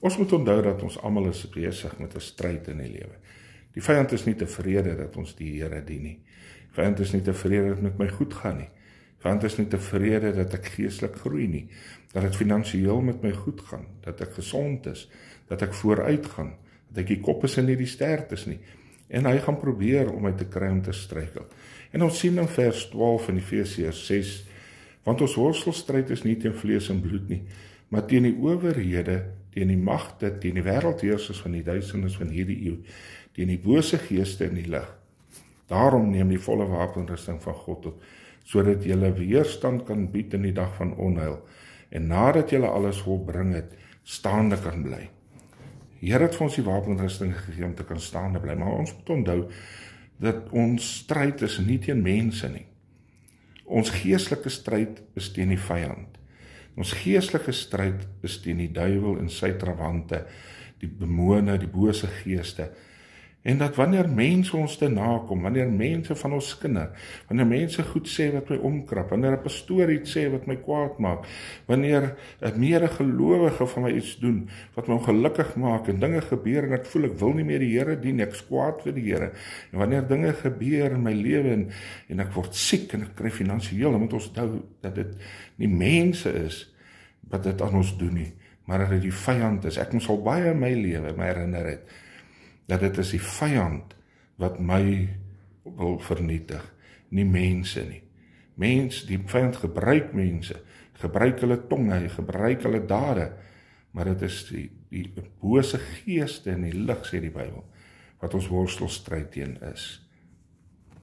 Ons moet onthou dat ons almal is besig met 'n stryd in die lewe. Die vyand is nie tevrede dat ons die Here dien nie. Die vyand is nie tevrede dat het met my goed gaan nie. Die vyand is nie tevrede dat ek geestelik groei nie, dat dit finansiëel met my goed gaan, dat ek gesond is, dat ek vooruit gaan, dat ek die kop is en nie die stert is nie. En hy gaan probeer om my te kry om te struikel. En ons sien in vers 12 in Efesiërs 6, want ons worstelstryd is nie teen vlees en bloed nie, maar teen die owerhede, teen die magte, teen die wêreldheersers van die duisternis van hierdie eeu, teen die bose geeste in die lig. Daarom neem die volle wapenrusting van God op, sodat julle weerstand kan bied in die dag van onheil, en nadat julle alles volbring het, staande kan bly. Die Here het vir ons die wapenrusting gegee om te kan staande bly, maar ons moet onthou dat ons stryd is nie teen mense nie. Ons geestelike stryd is teen die vyand. Ons geestelike stryd is teen die duiwel en sy trawante, die demone, die bose geeste. En dat wanneer mense ons te nakom, wanneer mense van ons skinder, wanneer mense goed sê wat my omkrap, wanneer 'n pastoor iets sê wat my kwaad maak, wanneer 'n meer gelowige van my iets doen wat my ongelukkig maak en dinge gebeur en ek voel ek wil nie meer die Here dien, ek is kwaad vir die Here. En wanneer dinge gebeur in my lewe en ek word siek en ek kry finansiëel, dan moet ons onthou dat dit nie mense is wat dit aan ons doen nie, maar dat dit die vyand is. Ek moet al baie in my lewe my herinner het dat dit is die vyand wat my wil vernietig, nie mense nie. Die vyand gebruik mense, gebruik hulle tonge, gebruik hulle dade, maar dit is die bose geeste in die lig, sê die Bybel, wat ons worstelstryd teen is.